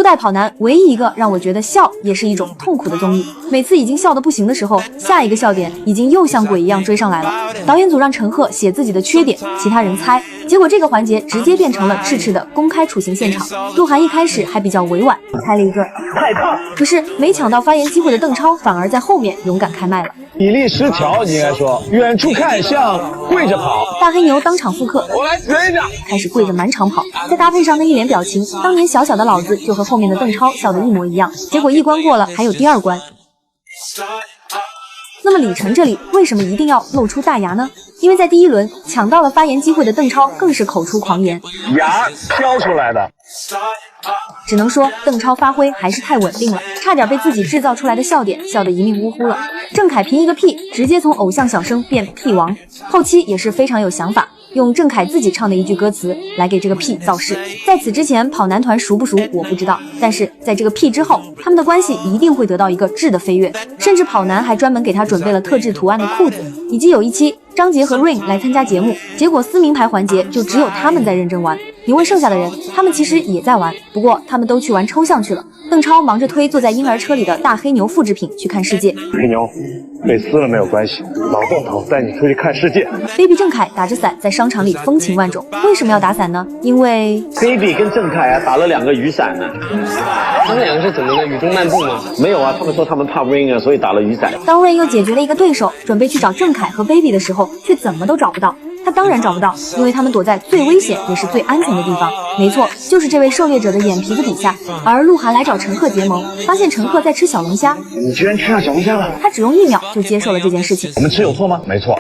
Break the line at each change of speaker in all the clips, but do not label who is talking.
代跑男唯一一个让我觉得笑也是一种痛苦的综艺，每次已经笑得不行的时候，下一个笑点已经又像鬼一样追上来了。导演组让陈赫写自己的缺点，其他人猜，结果这个环节直接变成了赤赤的公开处刑现场。鹿晗一开始还比较委婉，猜了一个
太胖，
可是没抢到发言机会的邓超反而在后面勇敢开麦了。
比例失调，你应该说，远处看像跪着跑。
大黑牛当场复刻，
我来追着，
开始跪着满场跑，再搭配上那一脸表情，当年小小的老子就和后面的邓超笑得一模一样。结果一关过了，还有第二关。那么李晨这里为什么一定要露出大牙呢？因为在第一轮抢到了发言机会的邓超更是口出狂言，
牙挑出来的。
只能说邓超发挥还是太稳定了，差点被自己制造出来的笑点笑得一命呜呼了。郑恺凭一个屁直接从偶像小生变屁王，后期也是非常有想法，用郑恺自己唱的一句歌词来给这个屁造势。在此之前跑男团熟不熟我不知道，但是在这个屁之后，他们的关系一定会得到一个质的飞跃，甚至跑男还专门给他准备了特制图案的裤子，以及有一期张杰和 Rain 来参加节目，结果撕名牌环节就只有他们在认真玩。你问剩下的人，他们其实也在玩，不过他们都去玩抽象去了。邓超忙着推坐在婴儿车里的大黑牛复制品去看世界。
黑牛被撕了没有关系，老动头带你出去看世界。
Baby 郑恺打着伞在商场里风情万种，为什么要打伞呢？因为
Baby 跟郑恺打了2个雨伞呢。他们2个是怎么了？雨中漫步吗？没有啊，他们说他们怕 Rain 啊，所以打了雨伞。
当 Rain 又解决了一个对手，准备去找郑恺和 Baby 的时候，却怎么都找不到。他当然找不到，因为他们躲在最危险也是最安全的地方。没错，就是这位狩猎者的眼皮子底下。而鹿晗来找陈赫结盟，发现陈赫在吃小龙虾。
你居然吃上小龙虾了？
他只用1秒就接受了这件事情。
我们吃有错吗？没错。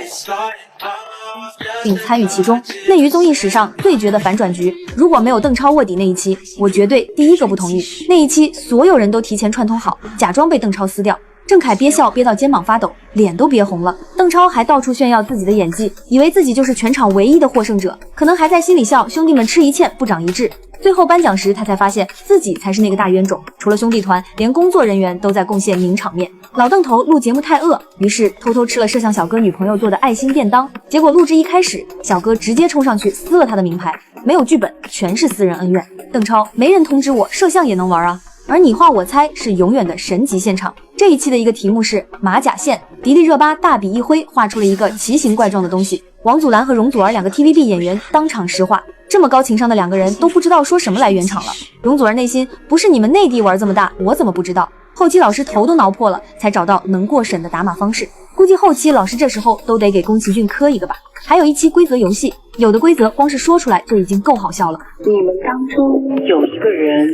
并参与其中。内娱综艺史上最绝的反转局，如果没有邓超卧底那一期，我绝对第一个不同意。那一期所有人都提前串通好，假装被邓超撕掉。郑恺憋笑憋到肩膀发抖，脸都憋红了。邓超还到处炫耀自己的演技，以为自己就是全场唯一的获胜者，可能还在心里笑兄弟们吃一堑不长一智。最后颁奖时，他才发现自己才是那个大冤种，除了兄弟团，连工作人员都在贡献名场面。老邓头录节目太饿，于是偷偷吃了摄像小哥女朋友做的爱心便当，结果录制一开始，小哥直接冲上去撕了他的名牌，没有剧本，全是私人恩怨。邓超，没人通知我，摄像也能玩啊？而你画我猜是永远的神级现场。这一期的一个题目是马甲线，迪丽热巴大笔一挥，画出了一个奇形怪状的东西。王祖蓝和容祖儿2个 TVB 演员当场实话，这么高情商的2个人都不知道说什么来圆场了。容祖儿内心不是你们内地玩这么大，我怎么不知道？后期老师头都挠破了，才找到能过审的打码方式。估计后期老师这时候都得给宫崎骏磕一个吧。还有一期规则游戏，有的规则光是说出来就已经够好笑了。
你们当中有一个人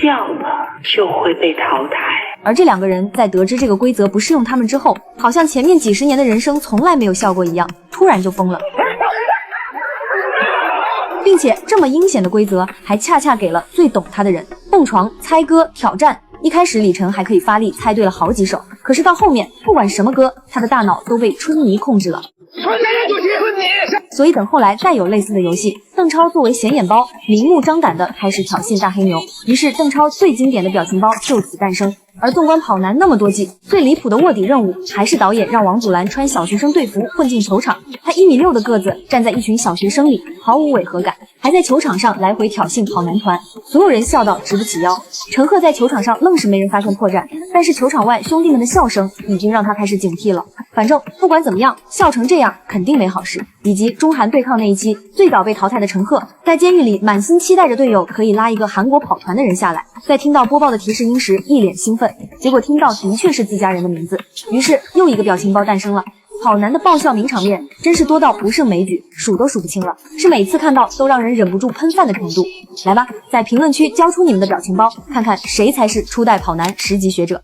笑了就会被淘汰。
而这2个人在得知这个规则不适用他们之后，好像前面几10年的人生从来没有笑过一样，突然就疯了。并且这么阴险的规则还恰恰给了最懂他的人。蹦床、猜歌、挑战，一开始李晨还可以发力猜对了好几首，可是到后面不管什么歌，他的大脑都被春泥控制了。所以等后来再有类似的游戏，邓超作为显眼包，明目张胆的开始挑衅大黑牛，于是邓超最经典的表情包就此诞生。而纵观跑男那么多季，最离谱的卧底任务还是导演让王祖蓝穿小学生队服混进球场，他1.6米的个子站在一群小学生里，毫无违和感，还在球场上来回挑衅跑男团，所有人笑到直不起腰。陈赫在球场上愣是没人发现破绽，但是球场外兄弟们的笑声已经让他开始警惕了。反正不管怎么样，笑成这样肯定没好事。以及中韩对抗那一期，最早被淘汰的陈赫在监狱里满心期待着队友可以拉一个韩国跑团的人下来，在听到播报的提示音时一脸兴奋，结果听到的确是自家人的名字，于是又一个表情包诞生了。跑男的爆笑名场面真是多到不胜枚举，数都数不清了，是每次看到都让人忍不住喷饭的程度。来吧，在评论区交出你们的表情包，看看谁才是初代跑男10级学者。